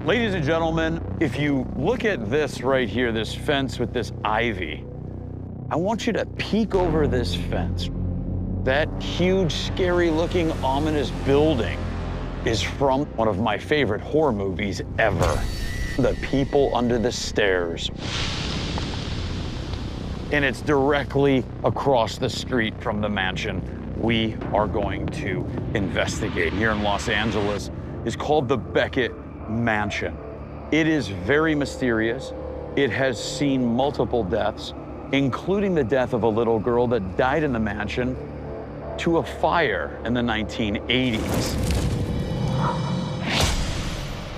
Ladies and gentlemen, if you look at this right here, this fence with this ivy, I want you to peek over this fence. That huge, scary-looking, ominous building is from one of my favorite horror movies ever, The People Under the Stairs. And it's directly across the street from the mansion we are going to investigate here in Los Angeles. It's called the Beckett Mansion. It is very mysterious. It has seen multiple deaths, including the death of a little girl that died in the mansion to a fire in the 1980s.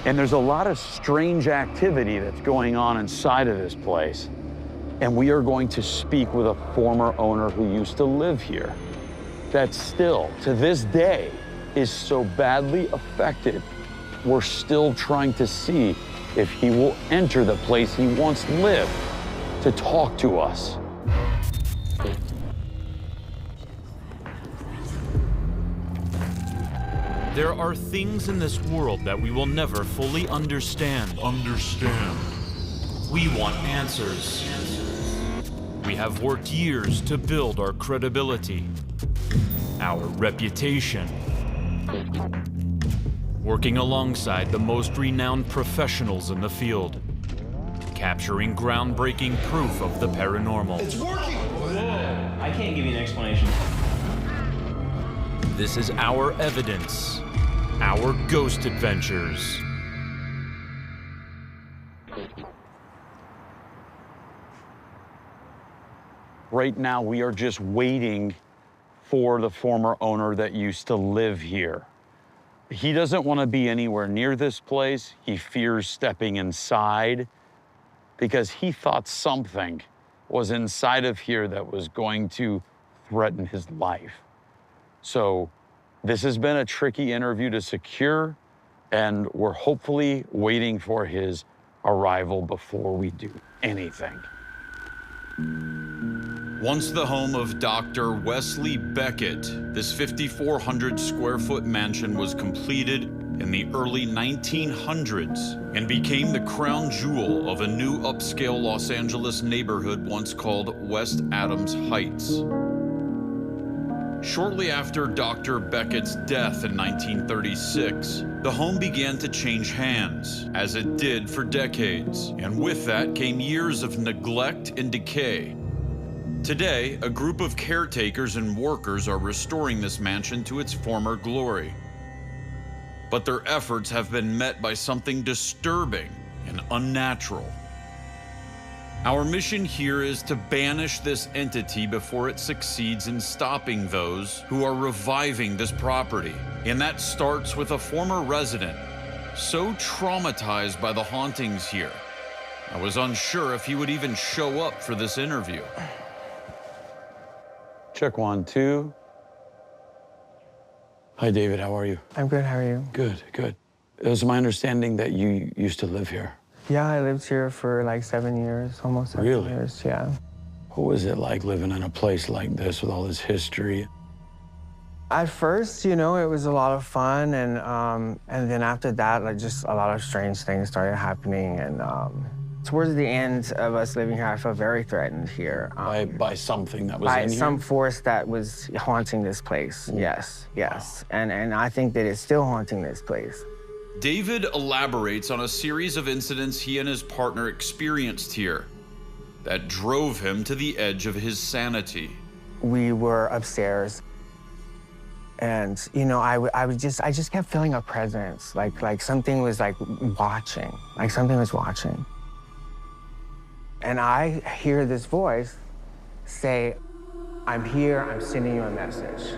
And there's a lot of strange activity that's going on inside of this place. And we are going to speak with a former owner who used to live here that still, to this day, is so badly affected. We're still trying to see if he will enter the place he once lived to talk to us. There are things in this world that we will never fully understand. We want answers. We have worked years to build our credibility, our reputation, working alongside the most renowned professionals in the field, capturing groundbreaking proof of the paranormal. It's working! Whoa, I can't give you an explanation. This is our evidence, our ghost adventures. Right now, we are just waiting for the former owner that used to live here. He doesn't want to be anywhere near this place. He fears stepping inside because he thought something was inside of here that was going to threaten his life. So this has been a tricky interview to secure, and we're hopefully waiting for his arrival before we do anything. Once the home of Dr. Wesley Beckett, this 5,400 square foot mansion was completed in the early 1900s and became the crown jewel of a new upscale Los Angeles neighborhood once called West Adams Heights. Shortly after Dr. Beckett's death in 1936, the home began to change hands, as it did for decades, and with that came years of neglect and decay. Today, a group of caretakers and workers are restoring this mansion to its former glory. But their efforts have been met by something disturbing and unnatural. Our mission here is to banish this entity before it succeeds in stopping those who are reviving this property. And that starts with a former resident, so traumatized by the hauntings here, I was unsure if he would even show up for this interview. Check 1, 2. Hi, David, how are you? I'm good, how are you? Good, good. It was my understanding that you used to live here. Yeah, I lived here for like 7 years, almost 7 Really? years, yeah. What was it like living in a place like this with all this history? At first, you know, it was a lot of fun, and then after that, like, just a lot of strange things started happening, and towards the end of us living here, I felt very threatened here. By something that was by in here? some force that was haunting this place, yes, yes. Wow. And I think that it's still haunting this place. David elaborates on a series of incidents he and his partner experienced here that drove him to the edge of his sanity. We were upstairs, and you know, I just kept feeling a presence, like something was like watching, like something was watching. And I hear this voice say, "I'm here, I'm sending you a message."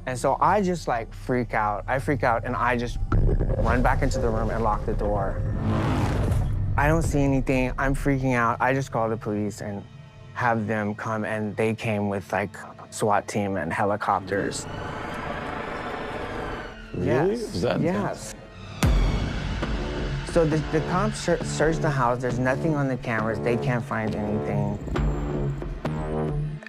And so I just like freak out. I freak out and I just run back into the room and lock the door. I don't see anything, I'm freaking out. I just call the police and have them come, and they came with like SWAT team and helicopters. Really? Yes. Is that yes. So the cops searched the house. There's nothing on the cameras. They can't find anything.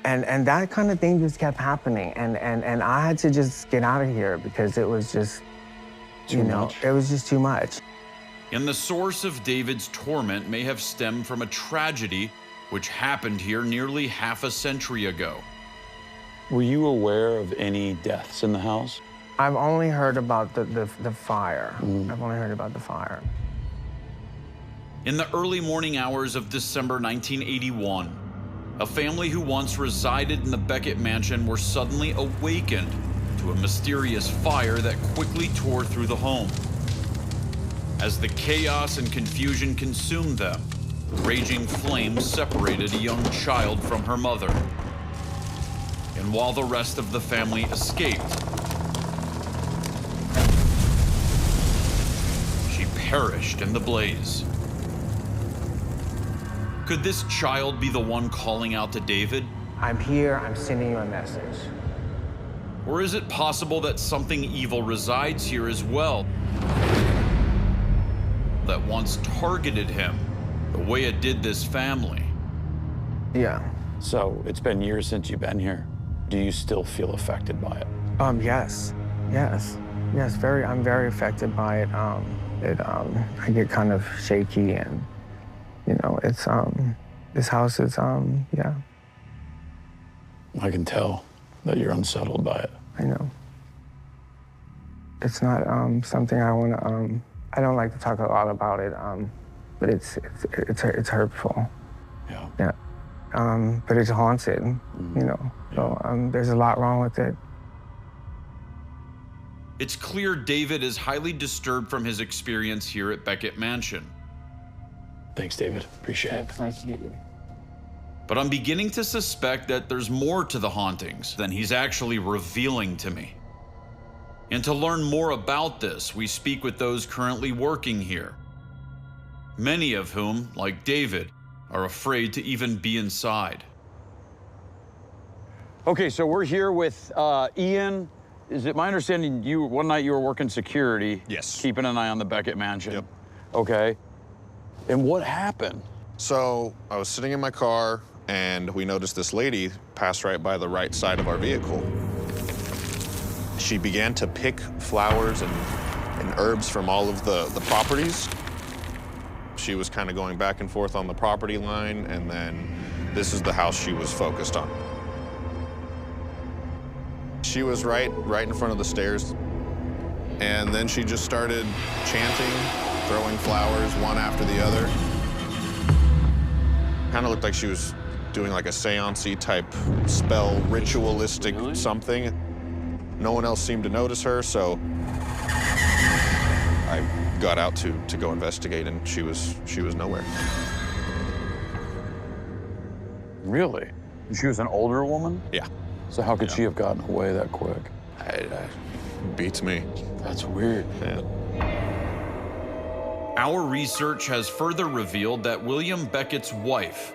And that kind of thing just kept happening. And I had to just get out of here because it was just, You know, it was just too much. And the source of David's torment may have stemmed from a tragedy which happened here nearly half a century ago. Were you aware of any deaths in the house? I've only heard about the fire. I've only heard about the fire. In the early morning hours of December 1981, a family who once resided in the Beckett mansion were suddenly awakened to a mysterious fire that quickly tore through the home. As the chaos and confusion consumed them, raging flames separated a young child from her mother. And while the rest of the family escaped, she perished in the blaze. Could this child be the one calling out to David? I'm here, I'm sending you a message. Or is it possible that something evil resides here as well, that once targeted him the way it did this family? Yeah. So it's been years since you've been here. Do you still feel affected by it? Yes. I'm very affected by it. I get kind of shaky, and you know, it's this house is yeah. I can tell that you're unsettled by it. I know. It's not something I want to. I don't like to talk a lot about it, but it's hurtful. Yeah. Yeah. But it's haunted, you know. So there's a lot wrong with it. It's clear David is highly disturbed from his experience here at Beckett Mansion. Thanks, David. Appreciate it. Thank you. But I'm beginning to suspect that there's more to the hauntings than he's actually revealing to me. And to learn more about this, we speak with those currently working here, many of whom, like David, are afraid to even be inside. Okay, so we're here with Ian. Is it my understanding one night you were working security? Yes. Keeping an eye on the Beckett mansion? Yep. Okay. And what happened? So I was sitting in my car, and we noticed this lady pass right by the right side of our vehicle. She began to pick flowers and herbs from all of the properties. She was kind of going back and forth on the property line, and then this is the house she was focused on. She was right in front of the stairs, and then she just started chanting, throwing flowers one after the other. Kind of looked like she was doing like a seance-y type spell, ritualistic something. No one else seemed to notice her, so I got out to go investigate, and she was nowhere. Really? She was an older woman? Yeah. So how could she have gotten away that quick? Beats me. That's weird. Yeah. Our research has further revealed that William Beckett's wife,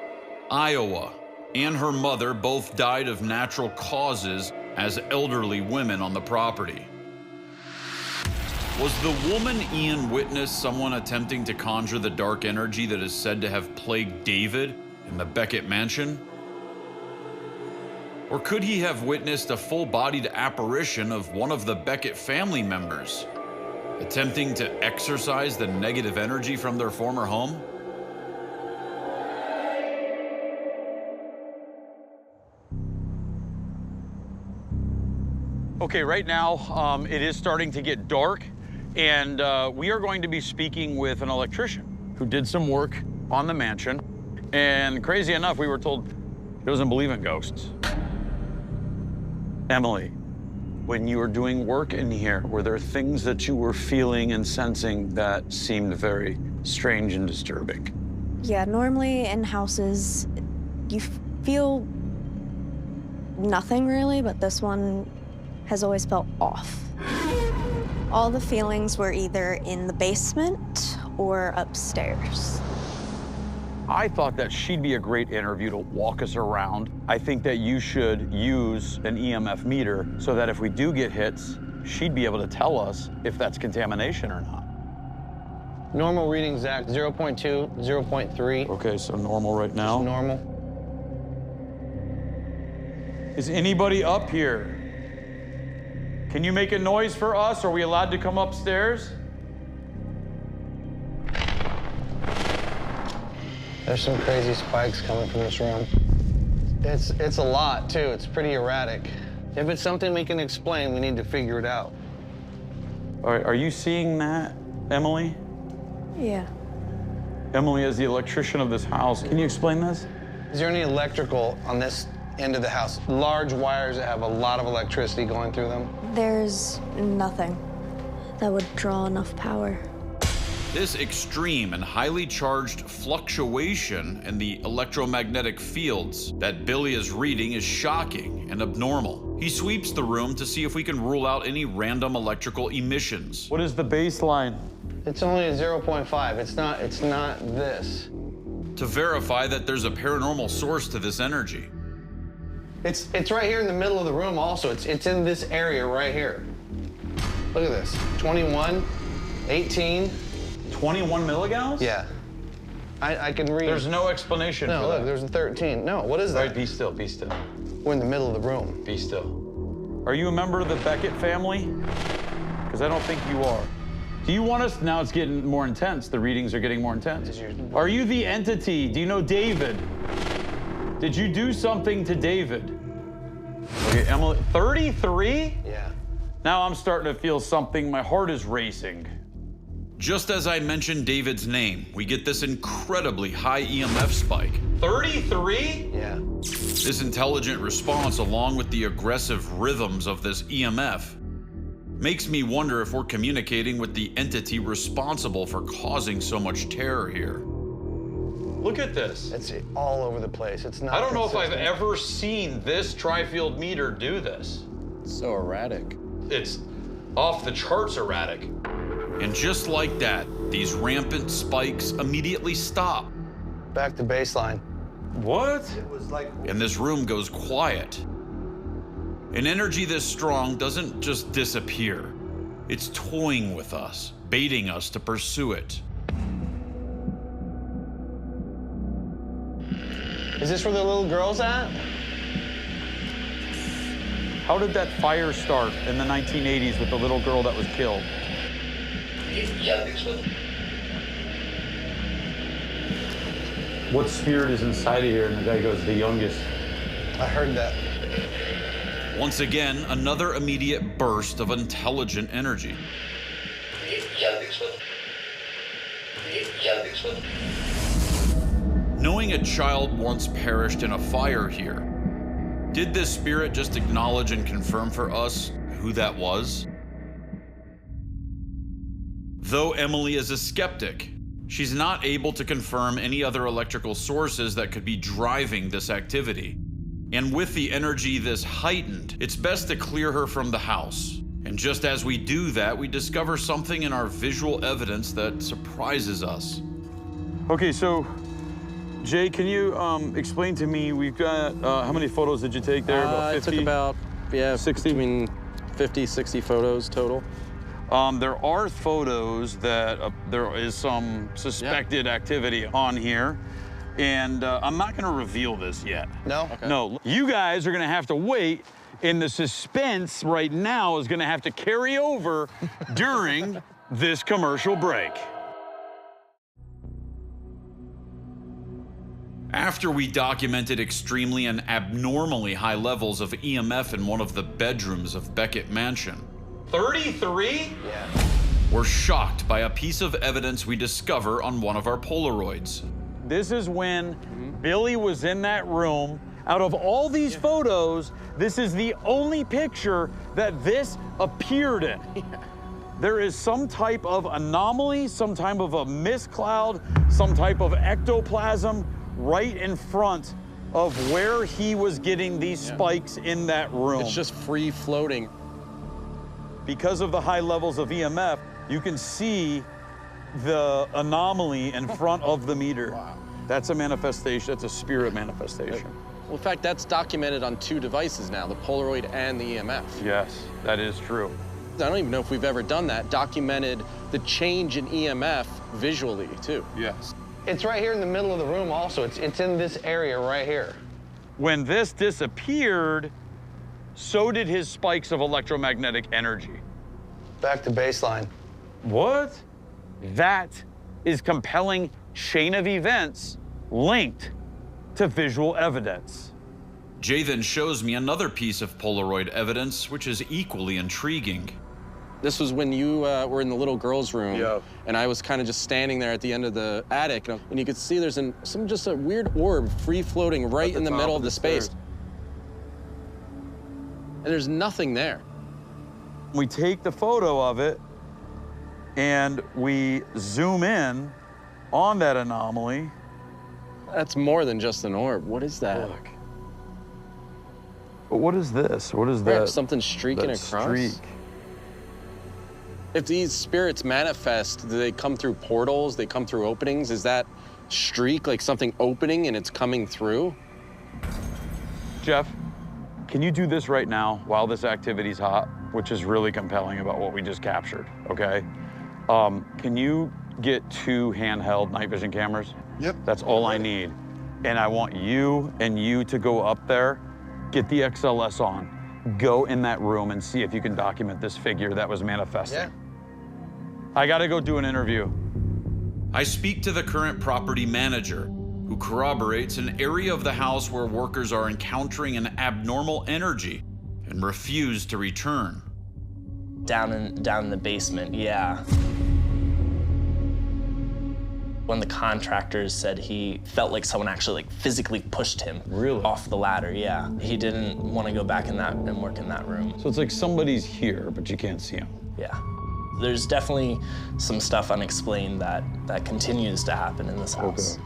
Iowa, and her mother both died of natural causes as elderly women on the property. Was the woman Ian witnessed someone attempting to conjure the dark energy that is said to have plagued David in the Beckett mansion? Or could he have witnessed a full-bodied apparition of one of the Beckett family members, attempting to exorcise the negative energy from their former home? Okay, right now it is starting to get dark, and we are going to be speaking with an electrician who did some work on the mansion. And crazy enough, we were told he doesn't believe in ghosts. Emily, when you were doing work in here, were there things that you were feeling and sensing that seemed very strange and disturbing? Yeah, normally in houses, you feel nothing really, but this one has always felt off. All the feelings were either in the basement or upstairs. I thought that she'd be a great interview to walk us around. I think that you should use an EMF meter so that if we do get hits, she'd be able to tell us if that's contamination or not. Normal reading, Zach, 0.2, 0.3. Okay, so normal right now. Normal. Is anybody up here? Can you make a noise for us? Are we allowed to come upstairs? There's some crazy spikes coming from this room. It's a lot, too. It's pretty erratic. If it's something we can explain, we need to figure it out. Are you seeing that, Emily? Yeah. Emily, as the electrician of this house, can you explain this? Is there any electrical on this end of the house? Large wires that have a lot of electricity going through them? There's nothing that would draw enough power. This extreme and highly charged fluctuation in the electromagnetic fields that Billy is reading is shocking and abnormal. He sweeps the room to see if we can rule out any random electrical emissions. What is the baseline? It's only a 0.5. It's not this. To verify that there's a paranormal source to this energy. It's right here in the middle of the room also. It's in this area right here. Look at this. 21, 18. 21 milligauss? Yeah. I can read. There's no explanation No, for look, that. there's a 13. No, what is All right, that? be still, be still. We're in the middle of the room. Be still. Are you a member of the Beckett family? Because I don't think you are. Do you want us, now it's getting more intense. The readings are getting more intense. Are you the entity? Do you know David? Did you do something to David? Okay, Emily, 33? Yeah. Now I'm starting to feel something. My heart is racing. Just as I mentioned David's name, we get this incredibly high EMF spike. 33? Yeah. This intelligent response, along with the aggressive rhythms of this EMF, makes me wonder if we're communicating with the entity responsible for causing so much terror here. Look at this. It's all over the place. It's not I don't know if I've consistent. ever seen this tri-field meter do this. So erratic. It's off the charts erratic. And just like that, these rampant spikes immediately stop, Back to baseline. What? and this room goes quiet. An energy this strong doesn't just disappear. It's toying with us, baiting us to pursue it. Is this where the little girl's at? How did that fire start in the 1980s with the little girl that was killed? What spirit is inside of here? And the guy goes, the youngest. I heard that. Once again, another immediate burst of intelligent energy. Knowing a child once perished in a fire here, did this spirit just acknowledge and confirm for us who that was? Though Emily is a skeptic, she's not able to confirm any other electrical sources that could be driving this activity. And with the energy this heightened, it's best to clear her from the house. And just as we do that, we discover something in our visual evidence that surprises us. Okay, so Jay, can you explain to me, we've got, how many photos did you take there? About 50? I took about, 60? between 50, 60 photos total. There are photos that there is some suspected activity on here. And I'm not gonna reveal this yet. No? Okay. No, you guys are gonna have to wait, and the suspense right now is gonna have to carry over during this commercial break. After we documented extremely and abnormally high levels of EMF in one of the bedrooms of Beckett Mansion, 33? Yeah. we're shocked by a piece of evidence we discover on one of our Polaroids. This is when Billy was in that room. Out of all these photos, this is the only picture that this appeared in. There is some type of anomaly, some type of a mist cloud, some type of ectoplasm right in front of where he was getting these spikes in that room. It's just free floating. Because of the high levels of EMF, you can see the anomaly in front of the meter. Wow. That's a manifestation, that's a spirit manifestation. Well, in fact, that's documented on 2 devices now, the Polaroid and the EMF. Yes, that is true. I don't even know if we've ever done that, documented the change in EMF visually, too. Yes. It's right here in the middle of the room also. It's in this area right here. When this disappeared, so did his spikes of electromagnetic energy. Back to baseline. What? That is compelling chain of events linked to visual evidence. Jay then shows me another piece of Polaroid evidence, which is equally intriguing. This was when you were in the little girl's room, Yeah. and I was kind of just standing there at the end of the attic, and you could see there's just a weird orb free-floating right in the middle of the space. And there's nothing there. We take the photo of it and we zoom in on that anomaly. That's more than just an orb. What is that? Look. But what is this? What is Yeah, that? something streaking that across. streak? If these spirits manifest, do they come through portals? They come through openings? Is that streak like something opening and it's coming through? Jeff, can you do this right now while this activity's hot, which is really compelling about what we just captured, okay? Can you get 2 handheld night vision cameras? Yep. That's all I need. And I want you and you to go up there, get the XLS on, go in that room and see if you can document this figure that was manifesting. Yeah. I gotta go do an interview. I speak to the current property manager, who corroborates an area of the house where workers are encountering an abnormal energy and refuse to return. Down in the basement, yeah. When the contractors said he felt like someone actually like physically pushed him off the ladder, yeah. He didn't want to go back in that and work in that room. So it's like somebody's here, but you can't see them. Yeah. There's definitely some stuff unexplained that continues to happen in this house. Okay.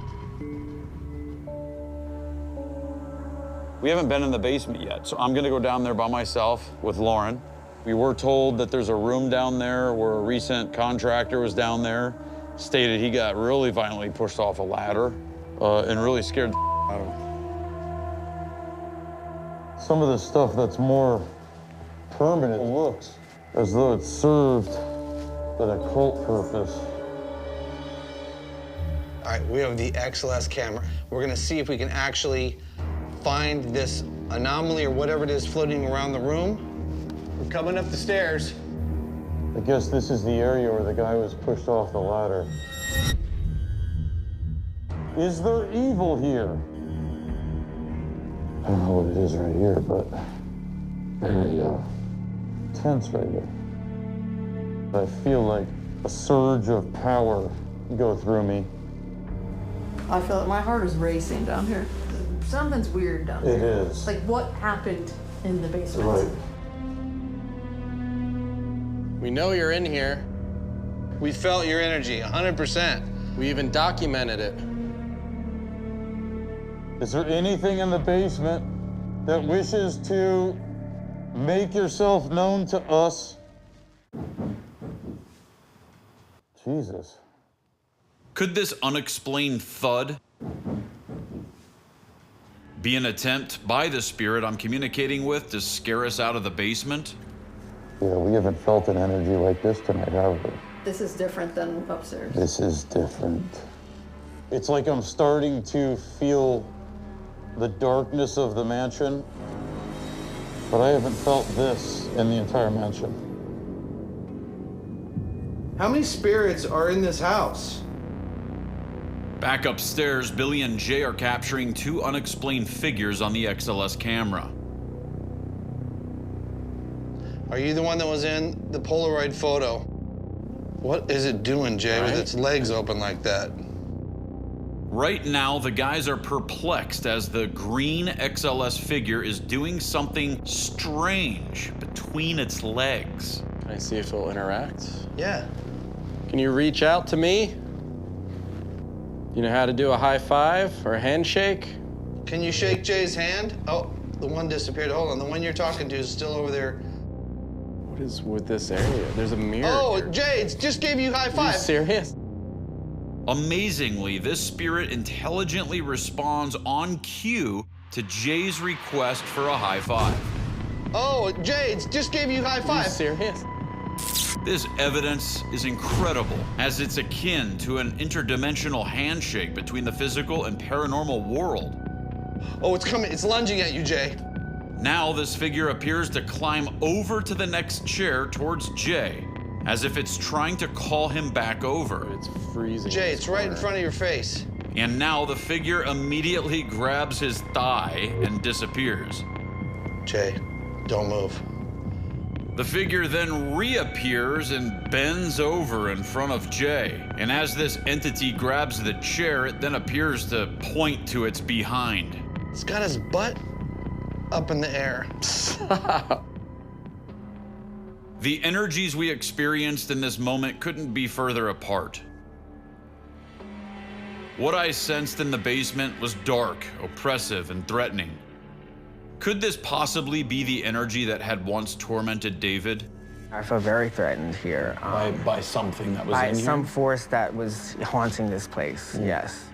We haven't been in the basement yet, so I'm gonna go down there by myself with Lauren. We were told that there's a room down there where a recent contractor was down there, stated he got really violently pushed off a ladder and really scared the out of him. Some of the stuff that's more permanent looks as though it served an occult purpose. All right, we have the XLS camera. We're gonna see if we can actually find this anomaly or whatever it is floating around the room. We're coming up the stairs. I guess this is the area where the guy was pushed off the ladder. Is there evil here? I don't know what it is right here, but very tense right here. I feel like a surge of power go through me. I feel like my heart is racing down here. Something's weird down It here. is. Like, what happened in the basement? Right. We know you're in here. We felt your energy, 100%. We even documented it. Is there anything in the basement that wishes to make yourself known to us? Jesus. Could this unexplained thud be an attempt by the spirit I'm communicating with to scare us out of the basement? Yeah, we haven't felt an energy like this tonight, have we? This is different than upstairs. This is different. It's like I'm starting to feel the darkness of the mansion, but I haven't felt this in the entire mansion. How many spirits are in this house? Back upstairs, Billy and Jay are capturing 2 unexplained figures on the XLS camera. Are you the one that was in the Polaroid photo? What is it doing, Jay, with its legs open like that? Right now, the guys are perplexed as the green XLS figure is doing something strange between its legs. Can I see if it'll interact? Yeah. Can you reach out to me? You know how to do a high five or a handshake? Can you shake Jay's hand? Oh, the one disappeared. Hold on, the one you're talking to is still over there. What is with this area? There's a mirror. Oh, here. Jay, it just gave you high Are five. you serious? Amazingly, this spirit intelligently responds on cue to Jay's request for a high five. Oh, Jay, it just gave you high Are you five. serious? This evidence is incredible, as it's akin to an interdimensional handshake between the physical and paranormal world. Oh, it's coming. It's lunging at you, Jay. Now this figure appears to climb over to the next chair towards Jay, as if it's trying to call him back over. It's freezing. Jay, it's right in front of your face. And now the figure immediately grabs his thigh and disappears. Jay, don't move. The figure then reappears and bends over in front of Jay. And as this entity grabs the chair, it then appears to point to its behind. It's got his butt up in the air. The energies we experienced in this moment couldn't be further apart. What I sensed in the basement was dark, oppressive, and threatening. Could this possibly be the energy that had once tormented David? I feel very threatened here. By something that was By in some here? force that was haunting this place, yes.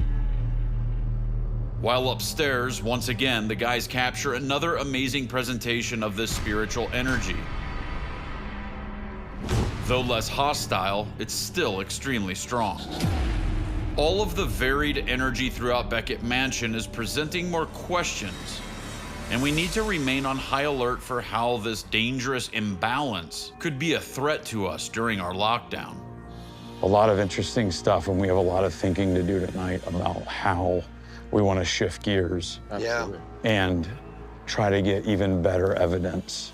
While upstairs, once again, the guys capture another amazing presentation of this spiritual energy. Though less hostile, it's still extremely strong. All of the varied energy throughout Beckett Mansion is presenting more questions, and we need to remain on high alert for how this dangerous imbalance could be a threat to us during our lockdown. A lot of interesting stuff, and we have a lot of thinking to do tonight about how we want to shift gears. Absolutely. And try to get even better evidence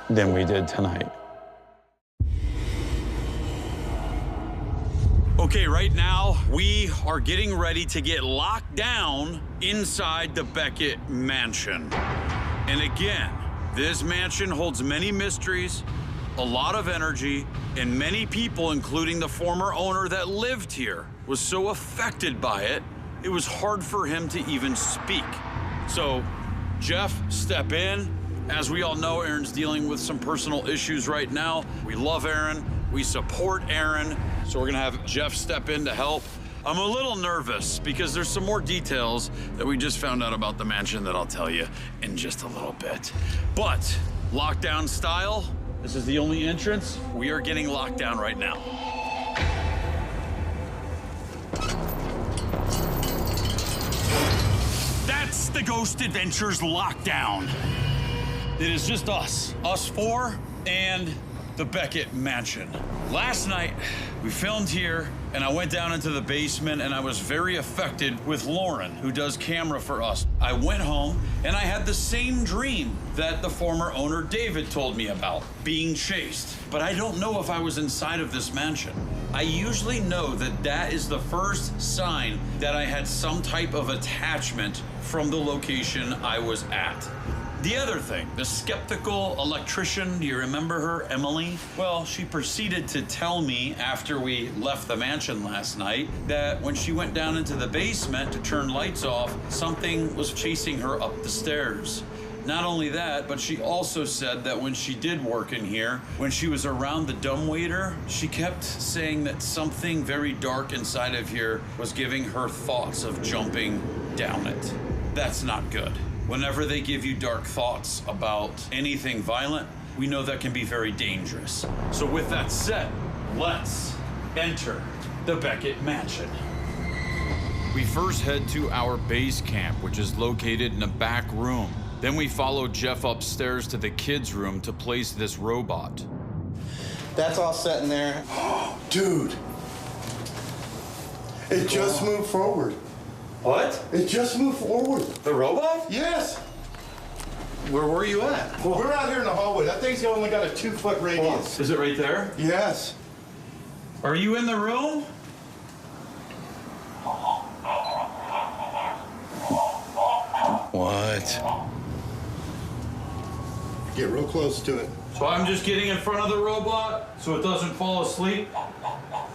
than we did tonight. Okay, right now, we are getting ready to get locked down inside the Beckett Mansion. And again, this mansion holds many mysteries, a lot of energy, and many people, including the former owner that lived here, was so affected by it, it was hard for him to even speak. So, Jeff, step in. As we all know, Aaron's dealing with some personal issues right now. We love Aaron. We support Aaron. So we're gonna have Jeff step in to help. I'm a little nervous because there's some more details that we just found out about the mansion that I'll tell you in just a little bit. But lockdown style, this is the only entrance. We are getting locked down right now. That's the Ghost Adventures lockdown. It is just us four, and the Beckett Mansion. Last night, we filmed here, and I went down into the basement, and I was very affected with Lauren, who does camera for us. I went home, and I had the same dream that the former owner David told me about, being chased. But I don't know if I was inside of this mansion. I usually know that that is the first sign that I had some type of attachment from the location I was at. The other thing, the skeptical electrician, do you remember her, Emily? Well, she proceeded to tell me after we left the mansion last night that when she went down into the basement to turn lights off, something was chasing her up the stairs. Not only that, but she also said that when she did work in here, when she was around the dumbwaiter, she kept saying that something very dark inside of here was giving her thoughts of jumping down it. That's not good. Whenever they give you dark thoughts about anything violent, we know that can be very dangerous. So with that said, let's enter the Beckett Mansion. We first head to our base camp, which is located in a back room. Then we follow Jeff upstairs to the kids' room to place this robot. That's all set in there. Dude, it just moved forward. What? It just moved forward. The robot? Yes. Where were you at? We're out here in the hallway. That thing's only got a 2-foot radius. Is it right there? Yes. Are you in the room? What? Get real close to it. So I'm just getting in front of the robot so it doesn't fall asleep.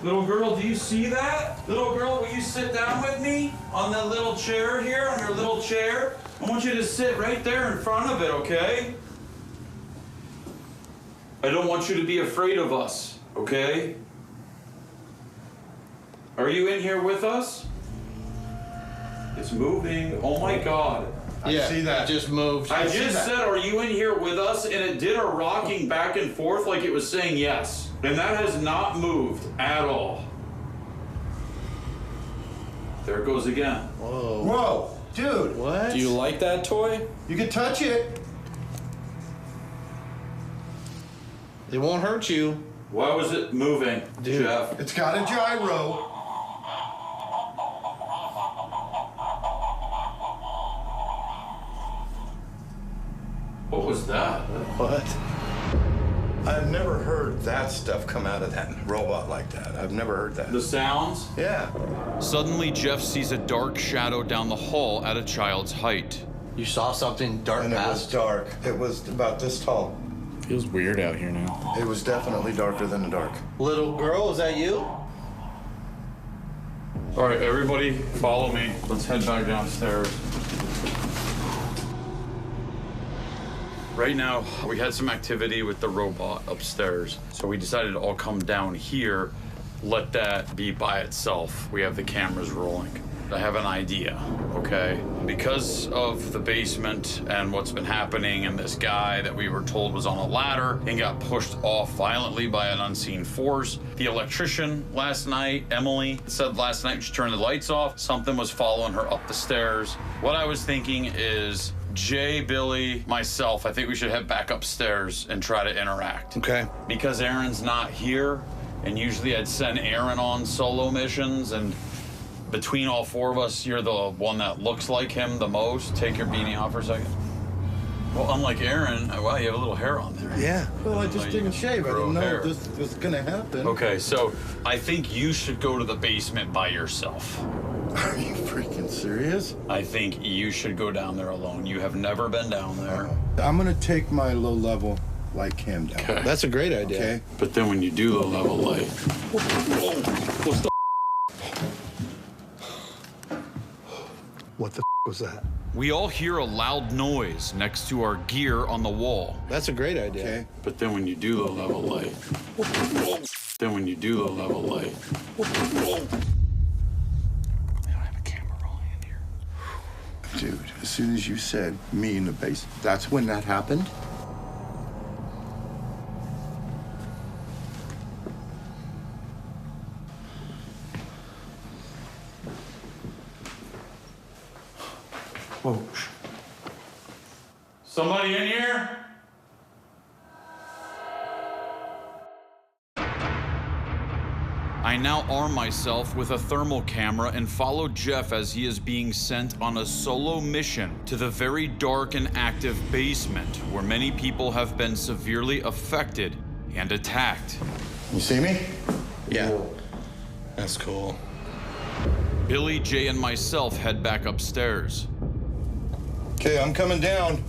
Little girl, do you see that? Little girl, will you sit down with me on that little chair here, on your little chair? I want you to sit right there in front of it, okay? I don't want you to be afraid of us, okay? Are you in here with us? It's moving. Oh my God. I see that. It just moved. I just said, are you in here with us? And it did a rocking back and forth like it was saying yes. And that has not moved at all. There it goes again. Whoa. Whoa, dude. What? Do you like that toy? You can touch it. It won't hurt you. Why was it moving, Dude, Jeff? It's got a gyro. What was that? What? I've never heard that stuff come out of that robot like that. I've never heard that. The sounds? Yeah. Suddenly, Jeff sees a dark shadow down the hall at a child's height. You saw something dark And it was past? dark. It was about this tall. Feels weird out here now. It was definitely darker than the dark. Little girl, is that you? All right, everybody, follow me. Let's head back downstairs. Right now, we had some activity with the robot upstairs, so we decided to all come down here, let that be by itself. We have the cameras rolling. I have an idea, okay? Because of the basement and what's been happening and this guy that we were told was on a ladder and got pushed off violently by an unseen force, the electrician last night, Emily, said last night she turned the lights off, something was following her up the stairs. What I was thinking is Jay, Billy, myself, I think we should head back upstairs and try to interact. Okay. Because Aaron's not here, and usually I'd send Aaron on solo missions, and between all four of us, you're the one that looks like him the most. Take your beanie off for a second. Well, unlike Aaron, wow, you have a little hair on there. Yeah. Well, I just didn't shave. I didn't know hair. this was gonna happen. Okay, so I think you should go to the basement by yourself. Are you freaking serious? I think you should go down there alone. You have never been down there. I'm gonna take my low level light cam down. Okay. That's a great idea. Okay. But then when you do the level light, what's the What the was that? We all hear a loud noise next to our gear on the wall. That's a great idea. Okay. But then when you do the level light, then when you do the level light. We don't have a camera rolling in here. Dude, as soon as you said me in the base, that's when that happened? Whoa. Somebody in here? I now arm myself with a thermal camera and follow Jeff as he is being sent on a solo mission to the very dark and active basement where many people have been severely affected and attacked. You see me? Yeah. That's cool. Billy, Jay, and myself head back upstairs. Okay, I'm coming down.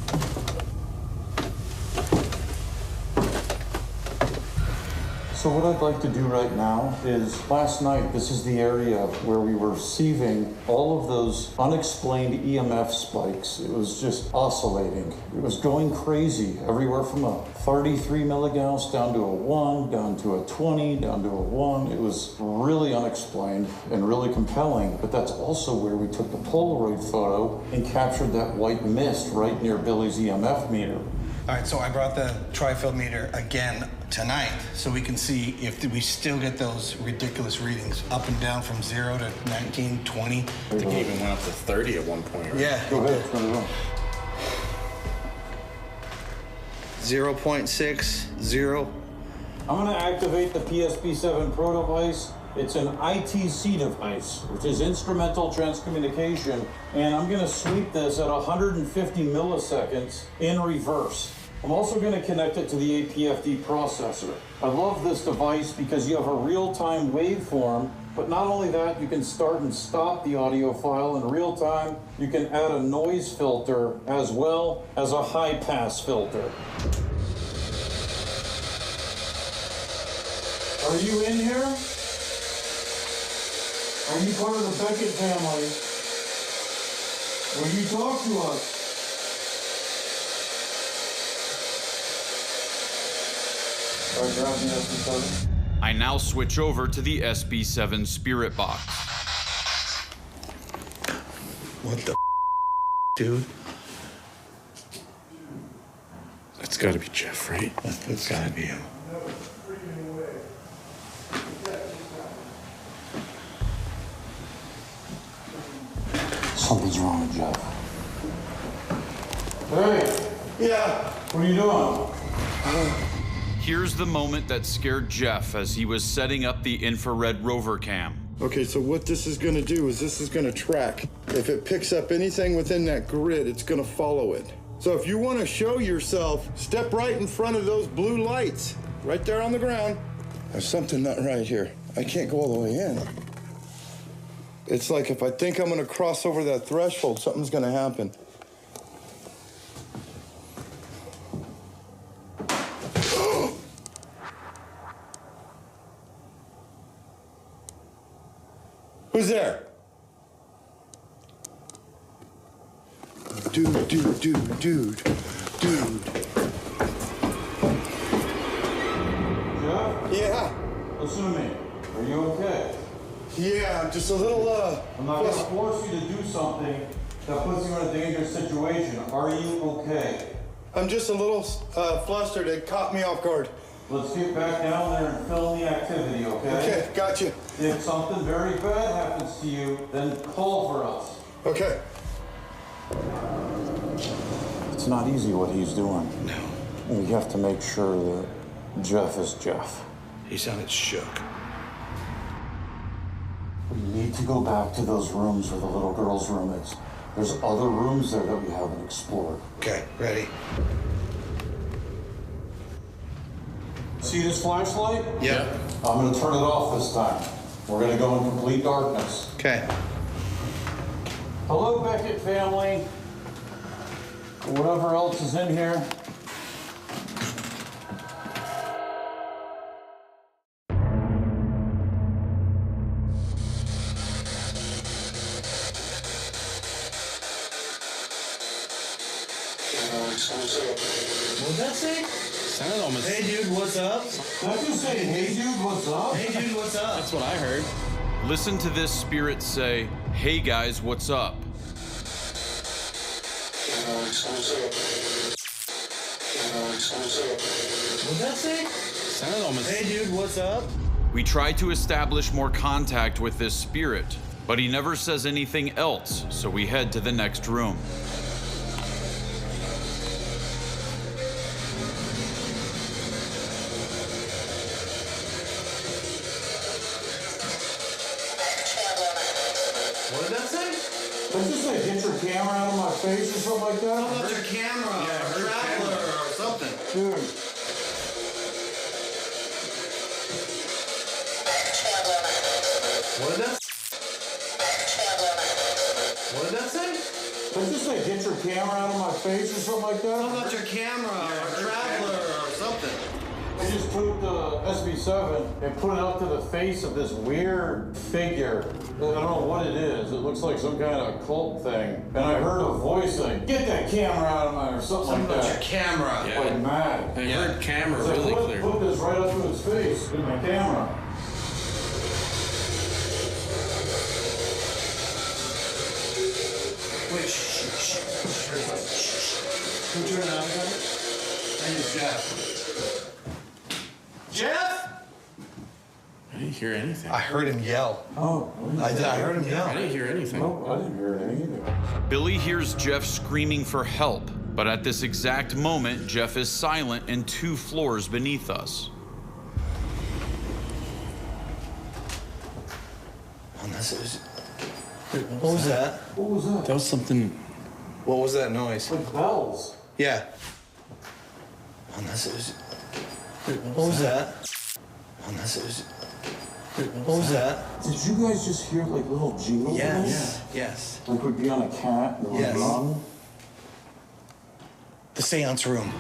So what I'd like to do right now is, last night, this is the area where we were receiving all of those unexplained EMF spikes. It was just oscillating. It was going crazy, everywhere from a 33 milligauss down to a 1, down to a 20, down to a 1. It was really unexplained and really compelling, but that's also where we took the Polaroid photo and captured that white mist right near Billy's EMF meter. All right, so I brought the tri-field meter again tonight so we can see if we still get those ridiculous readings up and down from 0 to 19, 20. I think it even went up to 30 at one point, right? Yeah. Go ahead, turn it on. 0.60. I'm going to activate the PSP-7 Pro device. It's an ITC device, which is instrumental transcommunication, and I'm going to sweep this at 150 milliseconds in reverse. I'm also going to connect it to the APFD processor. I love this device because you have a real-time waveform, but not only that, you can start and stop the audio file in real time. You can add a noise filter as well as a high-pass filter. Are you in here? Are you part of the Beckett family? Will you talk to us? All right, grab the SB7. I now switch over to the SB7 Spirit Box. What the dude? That's gotta be Jeff, right? That's gotta be him. Something's wrong with Jeff. Hey! Yeah. What are you doing? Here's the moment that scared Jeff as he was setting up the infrared rover cam. Okay, so what this is gonna do is this is gonna track. If it picks up anything within that grid, it's gonna follow it. So if you wanna show yourself, step right in front of those blue lights, right there on the ground. There's something not right here. I can't go all the way in. It's like if I think I'm gonna cross over that threshold, something's gonna happen. Who's there? Dude. Jeff? Yeah. Listen to me. Are you okay? Yeah, I'm just a little, I'm not gonna force you to do something that puts you in a dangerous situation. Are you okay? I'm just a little flustered. It caught me off guard. Let's get back down there and film the activity, okay? Okay, gotcha. If something very bad happens to you, then call for us. Okay. It's not easy what he's doing. No. We have to make sure that Jeff is Jeff. He sounded shook. We need to go back to those rooms where the little girl's room is. There's other rooms there that we haven't explored. Okay, ready? See this flashlight? Yeah. I'm gonna turn it off this time. We're gonna go in complete darkness. Okay. Hello, Beckett family. Whatever else is in here. What'd that say? Sounded almost. Hey, dude, what's up? Did I just say, hey, dude, what's up? Hey, dude, what's up? That's what I heard. Listen to this spirit say, "Hey guys, what's up?" What'd that say? Sounded almost. Hey, dude, what's up? We try to establish more contact with this spirit, but he never says anything else, so we head to the next room. What did that say? Did you say, get your camera out of my face or something like that? Something about your camera, or traveler, or something. Dude. What did that? What did that say? Did you say, get your camera out of my face or something like that? Something about your camera, or traveler, or something. I just took the SB7 and put it up to the face of this weird figure. I don't know what it is. It looks like some kind of cult thing. And I heard a voice saying, get that camera out of mine, or something like About that. your camera. Yeah. Like mad. I heard camera So I really clear. put this right up to his face with my camera. Wait, shh. Who turned it off? My name is Jeff. Jeff? I didn't hear anything. I heard him yell. Oh. I heard him yell. I didn't hear anything. No, I didn't hear it either. Billy hears Jeff screaming for help, but at this exact moment, Jeff is silent and 2 floors beneath us. What was that? What was that? That was something. What was that noise? Like bells. Yeah. What was that? What was that? Did you guys just hear like little jingles? Yes. Like we'd be on a cat and Yes. run? The seance room.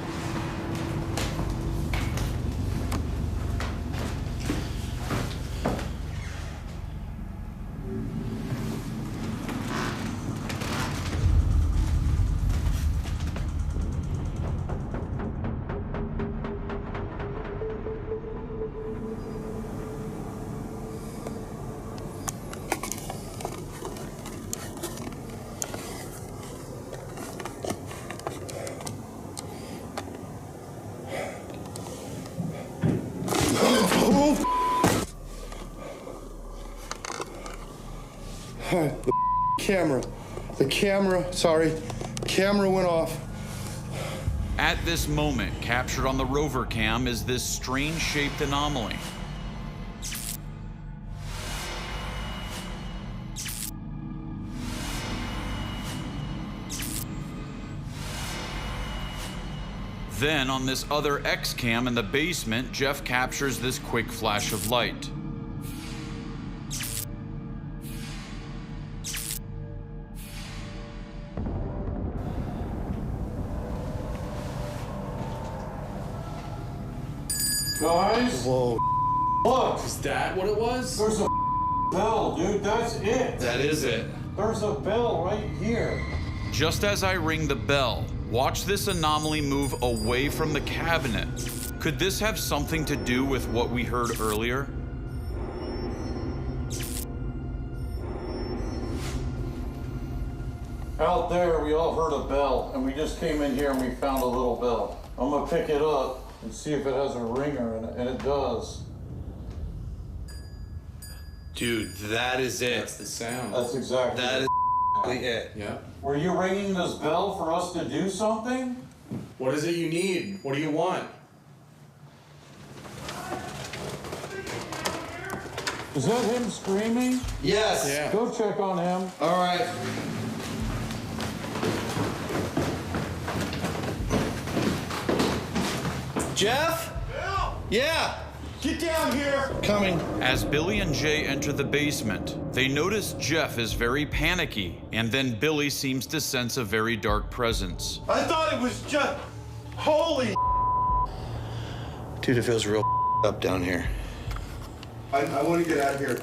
The camera, sorry. Camera went off. At this moment, captured on the rover cam is this strange-shaped anomaly. Then, on this other X-cam in the basement, Jeff captures this quick flash of light. Guys, Whoa. look, Is that what it was? there's a bell, dude. That's it. That is it. There's a bell right here. Just as I ring the bell, watch this anomaly move away from the cabinet. Could this have something to do with what we heard earlier? Out there, we all heard a bell, and we just came in here and we found a little bell. I'm gonna pick it up and see if it has a ringer in it, and it does. Dude, that is it. That's the sound. That's exactly That it. is it. Yeah. Were you ringing this bell for us to do something? What is it you need? What do you want? Is that him screaming? Yes. Yeah. Go check on him. All right. Jeff? Bill! Yeah. Get down here! Coming. As Billy and Jay enter the basement, they notice Jeff is very panicky, and then Billy seems to sense a very dark presence. I thought it was just... Holy... Dude, it feels real up down here. I want to get out of here.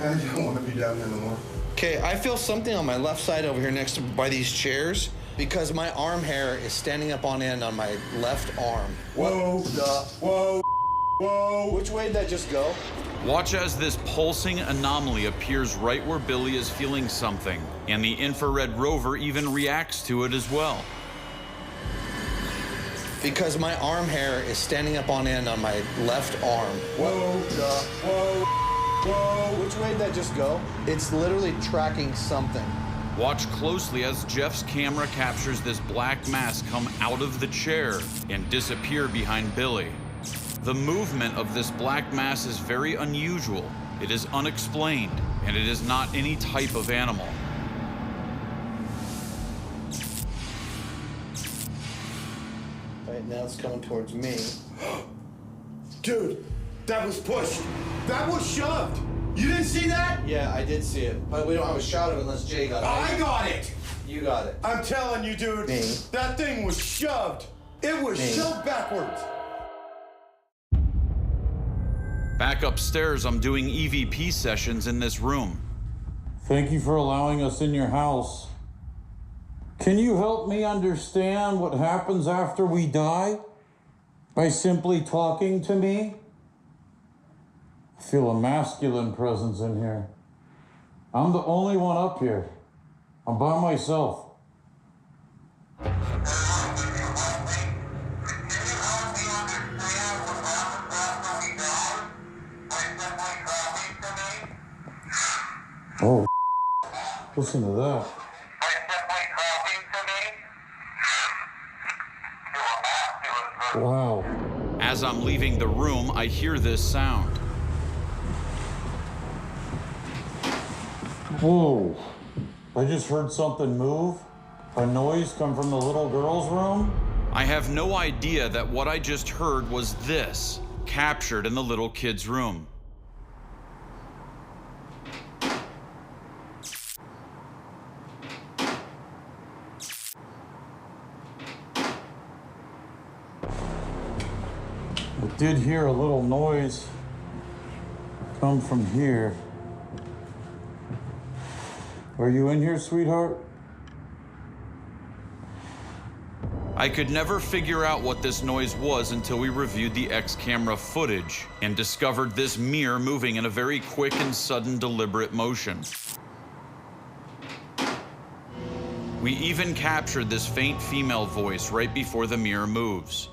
I don't want to be down here no more. Okay, I feel something on my left side over here next to by these chairs because my arm hair is standing up on end on my left arm. Whoa, whoa, whoa. Which way did that just go? Watch as this pulsing anomaly appears right where Billy is feeling something, and the infrared rover even reacts to it as well. Because my arm hair is standing up on end on my left arm. Whoa, whoa, whoa. Which way did that just go? It's literally tracking something. Watch closely as Jeff's camera captures this black mass come out of the chair and disappear behind Billy. The movement of this black mass is very unusual. It is unexplained, and it is not any type of animal. Right now it's coming towards me. Dude, that was pushed. That was shoved. You didn't see that? Yeah, I did see it, but we don't have a shot of it unless Jay got it. I got it. You got it. I'm telling you, dude. Me. That thing was shoved. It was Me. shoved backwards. Back upstairs, I'm doing EVP sessions in this room. Thank you for allowing us in your house. Can you help me understand what happens after we die? By simply talking to me? I feel a masculine presence in here. I'm the only one up here. I'm by myself. Oh, listen to that. Wow. As I'm leaving the room, I hear this sound. Whoa. I just heard something move. A noise come from the little girl's room. I have no idea that what I just heard was this, captured in the little kid's room. I did hear a little noise come from here. Are you in here, sweetheart? I could never figure out what this noise was until we reviewed the X-camera footage and discovered this mirror moving in a very quick and sudden deliberate motion. We even captured this faint female voice right before the mirror moves.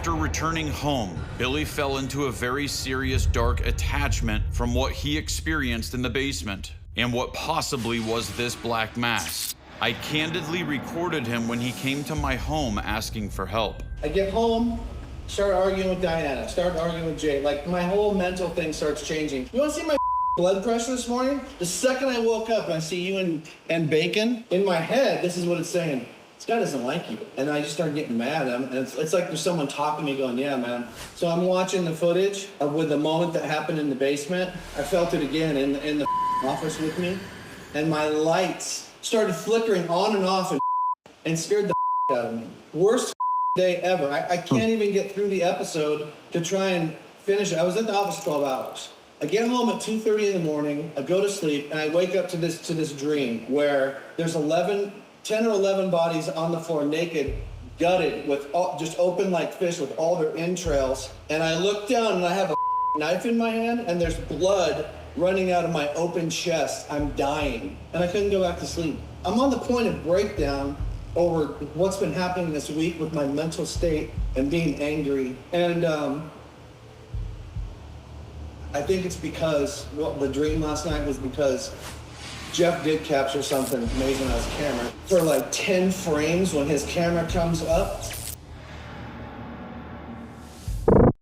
After returning home, Billy fell into a very serious dark attachment from what he experienced in the basement and what possibly was this black mass. I candidly recorded him when he came to my home asking for help. I get home, start arguing with Diana, start arguing with Jay. Like, my whole mental thing starts changing. You wanna see my blood pressure this morning? The second I woke up and I see you and Bacon, in my head, this is what it's saying. This guy doesn't like you. And I just started getting mad at him. And it's like there's someone talking to me going, yeah, man. So I'm watching the footage with the moment that happened in the basement. I felt it again in the office with me. And my lights started flickering on and off and scared the out of me. Worst day ever. I can't even get through the episode to try and finish it. I was at the office 12 hours. I get home at 2:30 in the morning, I go to sleep, and I wake up to this dream where there's 10 or 11 bodies on the floor naked, gutted, with just open like fish with all their entrails. And I look down and I have a knife in my hand and there's blood running out of my open chest. I'm dying. And I couldn't go back to sleep. I'm on the point of breakdown over what's been happening this week with my mental state and being angry. And I think it's because, well, the dream last night was because Jeff did capture something amazing on his camera. For like 10 frames when his camera comes up,